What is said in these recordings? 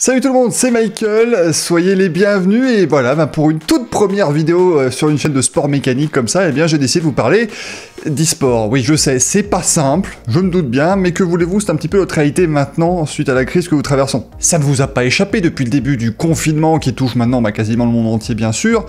Salut tout le monde, c'est Michael, soyez les bienvenus et voilà, pour une toute première vidéo sur une chaîne de sport mécanique comme ça, eh bien j'ai décidé de vous parler d'e-sport. Oui, je sais, c'est pas simple, je me doute bien, mais que voulez-vous, c'est un petit peu notre réalité maintenant suite à la crise que nous traversons. Ça ne vous a pas échappé depuis le début du confinement qui touche maintenant quasiment le monde entier bien sûr,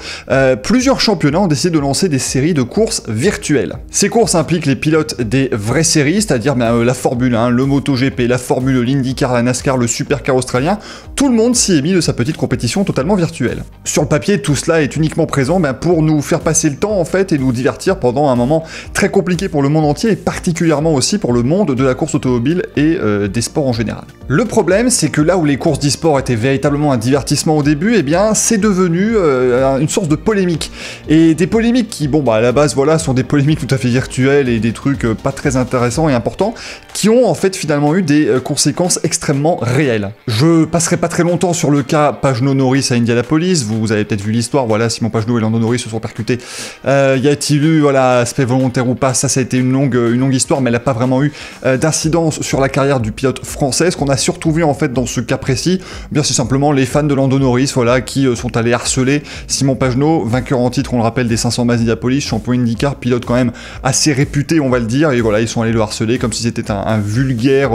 plusieurs championnats ont décidé de lancer des séries de courses virtuelles. Ces courses impliquent les pilotes des vraies séries, c'est-à-dire la Formule 1, le MotoGP, la Formule, l'IndyCar, la NASCAR, le Supercar australien. Tout le monde s'y est mis de sa petite compétition totalement virtuelle. Sur le papier, tout cela est uniquement présent pour nous faire passer le temps en fait et nous divertir pendant un moment très compliqué pour le monde entier et particulièrement aussi pour le monde de la course automobile et des sports en général. Le problème, c'est que là où les courses d'e-sport étaient véritablement un divertissement au début, eh bien c'est devenu une source de polémique. Et des polémiques qui, à la base, voilà, sont des polémiques tout à fait virtuelles et des trucs pas très intéressants et importants, qui ont en fait finalement eu des conséquences extrêmement réelles. Je passerai pas très longtemps sur le cas Pagenaud-Norris à Indianapolis, vous avez peut-être vu l'histoire, voilà, Simon Pagenaud et Lando Norris se sont percutés. Y a-t-il eu, voilà, aspect volontaire ou pas, ça a été une longue histoire, mais elle n'a pas vraiment eu d'incidence sur la carrière du pilote français. Ce qu'on a surtout vu en fait dans ce cas précis, bien c'est simplement les fans de Lando Norris, voilà, qui sont allés harceler Simon Pagenaud, vainqueur en titre, on le rappelle, des 500 miles d'Indianapolis, champion IndyCar, pilote quand même assez réputé, on va le dire, et voilà, ils sont allés le harceler comme si c'était un vulgaire,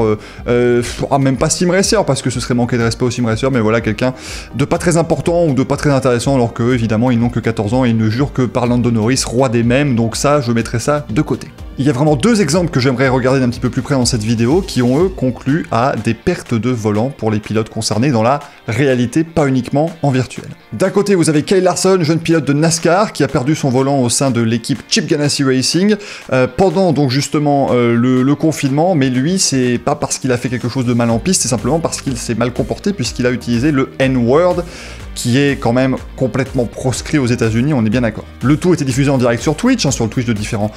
même pas sim racer, parce que ce serait manquer de respect au sim racer, mais voilà, quelqu'un de pas très important ou de pas très intéressant, alors que évidemment ils n'ont que 14 ans et ils ne jurent que par Lando Norris, roi des mèmes, donc ça, je mettrai ça de côté. Il y a vraiment deux exemples que j'aimerais regarder d'un petit peu plus près dans cette vidéo qui ont eux conclu à des pertes de volant pour les pilotes concernés dans la réalité, pas uniquement en virtuel. D'un côté vous avez Kyle Larson, jeune pilote de NASCAR qui a perdu son volant au sein de l'équipe Chip Ganassi Racing pendant donc justement le confinement, mais lui c'est pas parce qu'il a fait quelque chose de mal en piste, c'est simplement parce qu'il s'est mal comporté puisqu'il a utilisé le N-word, qui est quand même complètement proscrit aux États-Unis, on est bien d'accord. Le tout était diffusé en direct sur Twitch, sur le Twitch de différents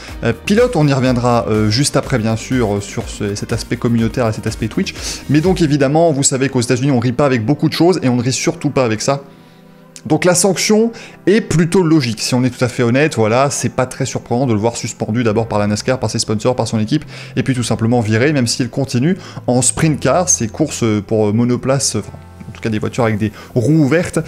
pilotes, on y reviendra juste après bien sûr sur cet aspect communautaire et cet aspect Twitch, mais donc évidemment, vous savez qu'aux États-Unis on rit pas avec beaucoup de choses et on ne rit surtout pas avec ça. Donc la sanction est plutôt logique, si on est tout à fait honnête, voilà, c'est pas très surprenant de le voir suspendu d'abord par la NASCAR, par ses sponsors, par son équipe, et puis tout simplement viré, même s'il continue en sprint car, ces courses pour monoplace, des voitures avec des roues ouvertes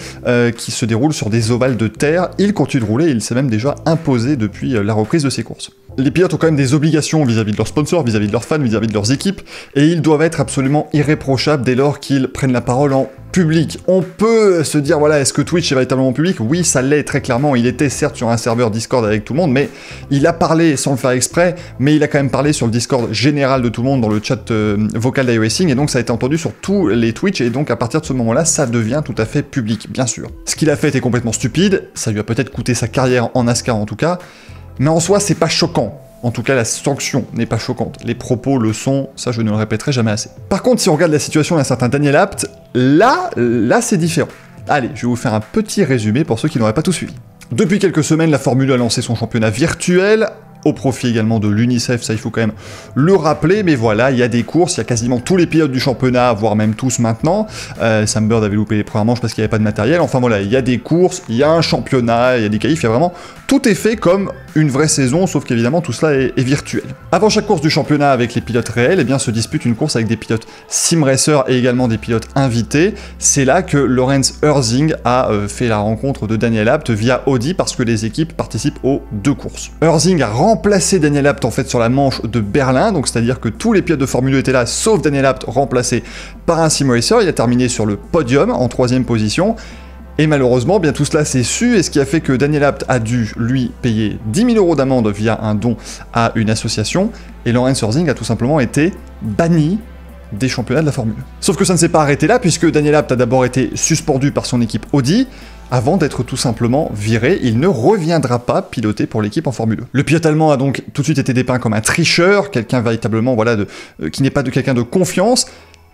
qui se déroulent sur des ovales de terre. Il continue de rouler, il s'est même déjà imposé depuis la reprise de ses courses. Les pilotes ont quand même des obligations vis-à-vis de leurs sponsors, vis-à-vis de leurs fans, vis-à-vis de leurs équipes, et ils doivent être absolument irréprochables dès lors qu'ils prennent la parole en public. On peut se dire, voilà, est-ce que Twitch est véritablement public? Oui, ça l'est très clairement, il était certes sur un serveur Discord avec tout le monde, mais il a parlé sans le faire exprès, mais il a quand même parlé sur le Discord général de tout le monde, dans le chat vocal d'iRacing, et donc ça a été entendu sur tous les Twitch, et donc à partir de ce moment-là, ça devient tout à fait public, bien sûr. Ce qu'il a fait était complètement stupide, ça lui a peut-être coûté sa carrière en NASCAR en tout cas, mais en soi, c'est pas choquant. En tout cas, la sanction n'est pas choquante. Les propos le sont, ça je ne le répéterai jamais assez. Par contre, si on regarde la situation d'un certain Daniel Abt, là c'est différent. Allez, je vais vous faire un petit résumé pour ceux qui n'auraient pas tout suivi. Depuis quelques semaines, la Formule 1 a lancé son championnat virtuel, au profit également de l'UNICEF, ça il faut quand même le rappeler, mais voilà, il y a des courses, il y a quasiment tous les pilotes du championnat, voire même tous maintenant. Sam Bird avait loupé les premières manches parce qu'il n'y avait pas de matériel, enfin voilà, il y a des courses, il y a un championnat, il y a des qualifs, il y a vraiment... Tout est fait comme une vraie saison, sauf qu'évidemment tout cela est virtuel. Avant chaque course du championnat avec les pilotes réels, eh bien se dispute une course avec des pilotes sim racers et également des pilotes invités. C'est là que Lorenz Herzing a fait la rencontre de Daniel Abt via Audi parce que les équipes participent aux deux courses. Herzing a remplacé Daniel Abt en fait sur la manche de Berlin, donc c'est-à-dire que tous les pilotes de Formule 2 étaient là, sauf Daniel Abt remplacé par un sim racer. Il a terminé sur le podium en 3e position. Et malheureusement, bien tout cela s'est su, et ce qui a fait que Daniel Abt a dû, lui, payer 10 000 € d'amende via un don à une association, et Lorenz Herzing a tout simplement été banni des championnats de la Formule 1. Sauf que ça ne s'est pas arrêté là, puisque Daniel Abt a d'abord été suspendu par son équipe Audi, avant d'être tout simplement viré, il ne reviendra pas piloter pour l'équipe en Formule 1. Le pilote allemand a donc tout de suite été dépeint comme un tricheur, quelqu'un véritablement, voilà, qui n'est pas de quelqu'un de confiance,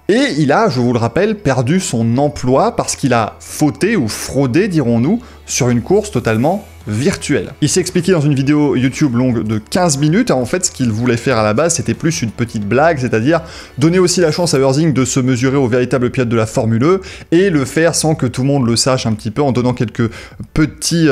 et il a, je vous le rappelle, perdu son emploi parce qu'il a fauté ou fraudé, dirons-nous, sur une course totalement virtuelle. Il s'est expliqué dans une vidéo YouTube longue de 15 minutes, en fait ce qu'il voulait faire à la base c'était plus une petite blague, c'est-à-dire donner aussi la chance à Urzing de se mesurer au véritable pilote de la Formule E, et le faire sans que tout le monde le sache un petit peu, en donnant quelques petits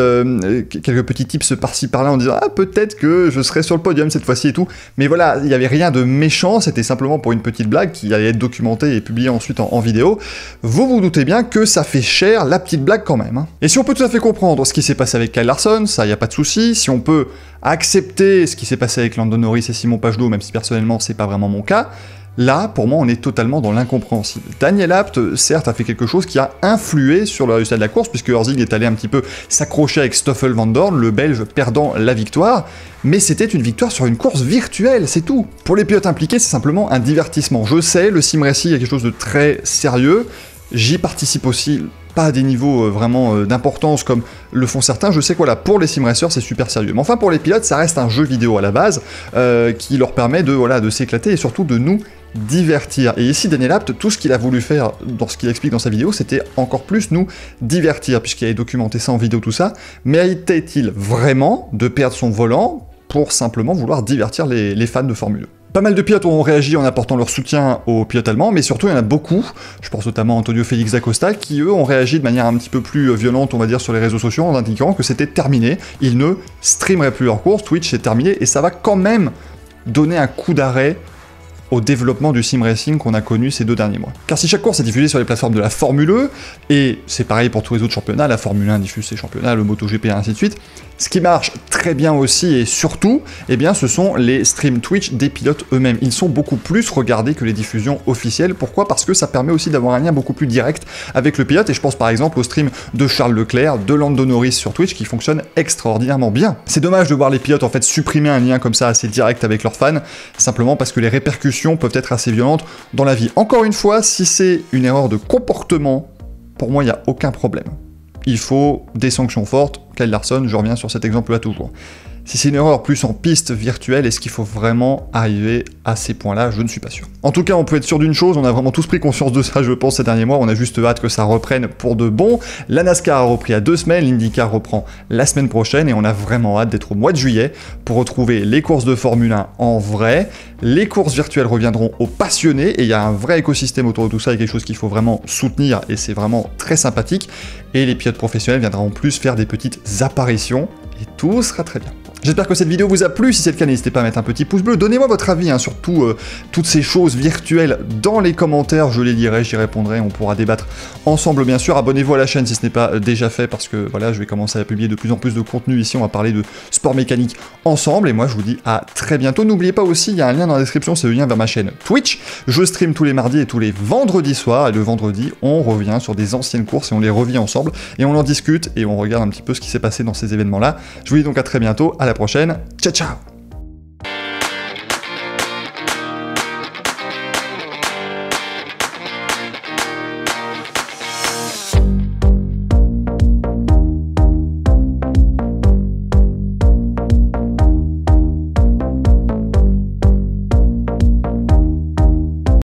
tips par-ci par-là, en disant « Ah, peut-être que je serai sur le podium cette fois-ci et tout », mais voilà, il n'y avait rien de méchant, c'était simplement pour une petite blague qui allait être documentée et publiée ensuite en vidéo. Vous vous doutez bien que ça fait cher la petite blague quand même. Hein. Et si on peut tout à fait comprendre ce qui s'est passé avec Kyle Larson, ça y a pas de souci, si on peut accepter ce qui s'est passé avec Lando Norris et Simon Pagenaud, même si personnellement c'est pas vraiment mon cas, là, pour moi, on est totalement dans l'incompréhensible. Daniel Abt, certes, a fait quelque chose qui a influé sur le résultat de la course, puisque Urzing est allé un petit peu s'accrocher avec Stoffel Van Dorn, le Belge perdant la victoire, mais c'était une victoire sur une course virtuelle, c'est tout. Pour les pilotes impliqués, c'est simplement un divertissement. Je sais, le sim racing est quelque chose de très sérieux, j'y participe aussi, pas à des niveaux vraiment d'importance comme le font certains, je sais que voilà, pour les sim racers c'est super sérieux. Mais enfin pour les pilotes, ça reste un jeu vidéo à la base, qui leur permet de s'éclater et surtout de nous divertir. Et ici, Daniel Abt, tout ce qu'il a voulu faire dans ce qu'il explique dans sa vidéo, c'était encore plus nous divertir, puisqu'il avait documenté ça en vidéo, tout ça. Méritait-il vraiment de perdre son volant pour simplement vouloir divertir les fans de Formule 1 ? Pas mal de pilotes ont réagi en apportant leur soutien aux pilotes allemands, mais surtout il y en a beaucoup, je pense notamment à Antonio Félix da Costa, qui eux ont réagi de manière un petit peu plus violente, on va dire, sur les réseaux sociaux, en indiquant que c'était terminé, ils ne streameraient plus leur course, Twitch c'est terminé, et ça va quand même donner un coup d'arrêt au développement du sim racing qu'on a connu ces 2 derniers mois. Car si chaque course est diffusée sur les plateformes de la Formule E, et c'est pareil pour tous les autres championnats, la Formule 1 diffuse ses championnats, le MotoGP et ainsi de suite, ce qui marche très bien aussi et surtout, eh bien ce sont les streams Twitch des pilotes eux-mêmes. Ils sont beaucoup plus regardés que les diffusions officielles. Pourquoi ? Parce que ça permet aussi d'avoir un lien beaucoup plus direct avec le pilote, et je pense par exemple au stream de Charles Leclerc, de Lando Norris sur Twitch, qui fonctionne extraordinairement bien. C'est dommage de voir les pilotes en fait supprimer un lien comme ça assez direct avec leurs fans, simplement parce que les répercussions peuvent être assez violentes dans la vie. Encore une fois, si c'est une erreur de comportement, pour moi il n'y a aucun problème. Il faut des sanctions fortes. Kyle Larson, je reviens sur cet exemple-là toujours. Si c'est une erreur plus en piste virtuelle, est-ce qu'il faut vraiment arriver à ces points-là? Je ne suis pas sûr. En tout cas, on peut être sûr d'une chose, on a vraiment tous pris conscience de ça, je pense, ces derniers mois, on a juste hâte que ça reprenne pour de bon. La NASCAR a repris à 2 semaines, l'IndyCar reprend la semaine prochaine, et on a vraiment hâte d'être au mois de juillet pour retrouver les courses de Formule 1 en vrai. Les courses virtuelles reviendront aux passionnés, et il y a un vrai écosystème autour de tout ça, et quelque chose qu'il faut vraiment soutenir, et c'est vraiment très sympathique. Et les pilotes professionnels viendront en plus faire des petites apparitions, et tout sera très bien. J'espère que cette vidéo vous a plu, si c'est le cas n'hésitez pas à mettre un petit pouce bleu, donnez-moi votre avis sur toutes ces choses virtuelles dans les commentaires, je les lirai, j'y répondrai, on pourra débattre ensemble bien sûr, abonnez-vous à la chaîne si ce n'est pas déjà fait parce que voilà, je vais commencer à publier de plus en plus de contenu ici, on va parler de sport mécanique ensemble, et moi je vous dis à très bientôt. N'oubliez pas aussi, il y a un lien dans la description, c'est le lien vers ma chaîne Twitch, je stream tous les mardis et tous les vendredis soirs, et le vendredi on revient sur des anciennes courses et on les revit ensemble, et on en discute, et on regarde un petit peu ce qui s'est passé dans ces événements là. Je vous dis donc à très bientôt, à la prochaine, ciao ciao.